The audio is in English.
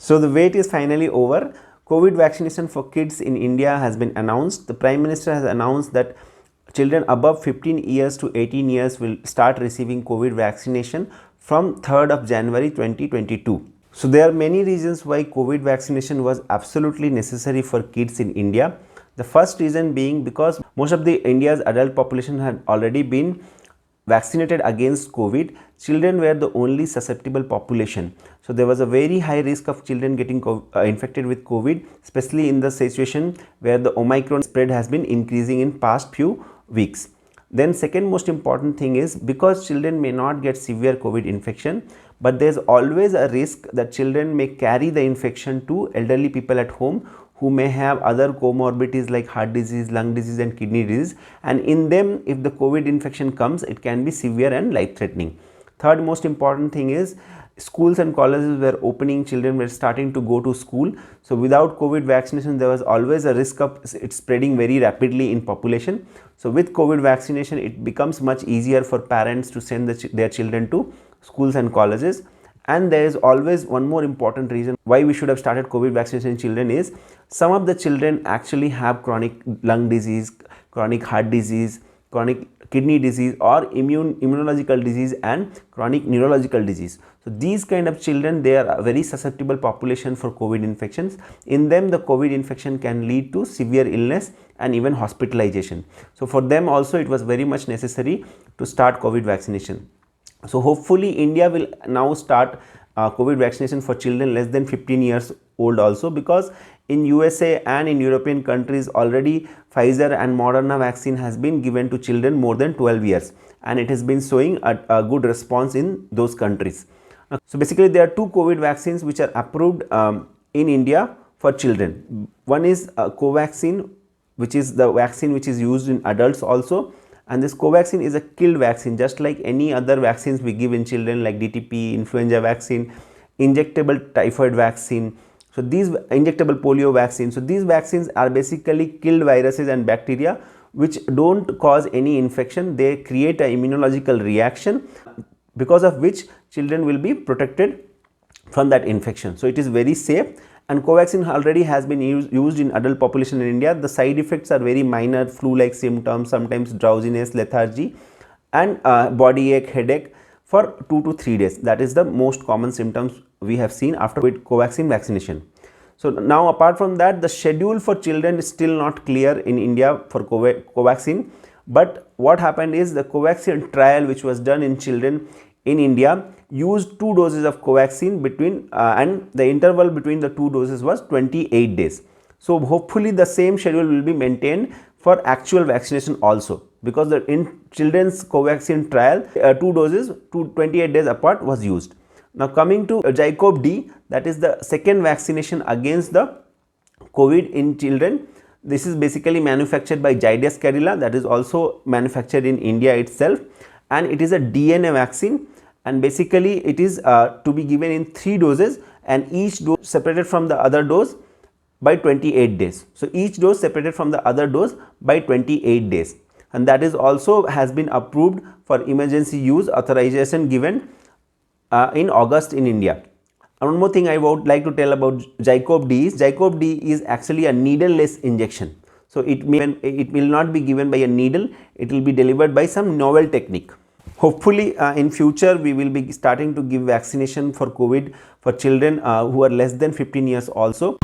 So the wait is finally over. COVID vaccination for kids in India has been announced. The Prime Minister has announced that children above 15 years to 18 years will start receiving COVID vaccination from 3rd of January 2022. So there are many reasons why COVID vaccination was absolutely necessary for kids in India. The first reason being because most of the India's adult population had already been vaccinated against COVID. Children were the only susceptible population. So there was a very high risk of children getting infected with COVID, especially in the situation where the Omicron spread has been increasing in past few weeks. Then second most important thing is because children may not get severe COVID infection, but there is always a risk that children may carry the infection to elderly people at home who may have other comorbidities like heart disease, lung disease and kidney disease, and in them if the COVID infection comes, it can be severe and life threatening. Third most important thing is schools and colleges were opening, children were starting to go to school. So without COVID vaccination, there was always a risk of it spreading very rapidly in population. So with COVID vaccination, it becomes much easier for parents to send their children to schools and colleges. And there is always one more important reason why we should have started COVID vaccination in children is some of the children actually have chronic lung disease, chronic heart disease, chronic kidney disease or immunological disease and chronic neurological disease. So these kind of children, they are a very susceptible population for COVID infections. In them, the COVID infection can lead to severe illness and even hospitalization. So for them also, it was very much necessary to start COVID vaccination. So hopefully India will now start COVID vaccination for children less than 15 years old also, because in USA and in European countries already Pfizer and Moderna vaccine has been given to children more than 12 years and it has been showing a good response in those countries. So basically there are two COVID vaccines which are approved in India for children. One is Covaxin, which is the vaccine which is used in adults also. And this Covaxin is a killed vaccine, just like any other vaccines we give in children like DTP, influenza vaccine, injectable typhoid vaccine, so these injectable polio vaccines. So these vaccines are basically killed viruses and bacteria which don't cause any infection. They create an immunological reaction because of which children will be protected from that infection. So it is very safe. And Covaxin already has been used in adult population in India. The side effects are very minor, flu-like symptoms, sometimes drowsiness, lethargy and body ache, headache for 2 to 3 days. That is the most common symptoms we have seen after Covaxin vaccination. So now apart from that, the schedule for children is still not clear in India for Covaxin. But what happened is the Covaxin trial which was done in children in India used 2 doses of Covaxin between and the interval between the 2 doses was 28 days. So hopefully the same schedule will be maintained for actual vaccination also, because in children's Covaxin trial 2 doses 28 days apart was used. Now coming to Zycov-D, that is the second vaccination against the COVID in children. This is basically manufactured by Zydus Cadila, that is also manufactured in India itself, and it is a DNA vaccine. And basically it is to be given in 3 doses and each dose separated from the other dose by 28 days. So each dose separated from the other dose by 28 days, and that is also has been approved for emergency use authorization given in August in India. And one more thing I would like to tell about Zycov-D is Zycov-D is actually a needle-less injection. So it will not be given by a needle, it will be delivered by some novel technique. Hopefully in future we will be starting to give vaccination for COVID for children who are less than 15 years also.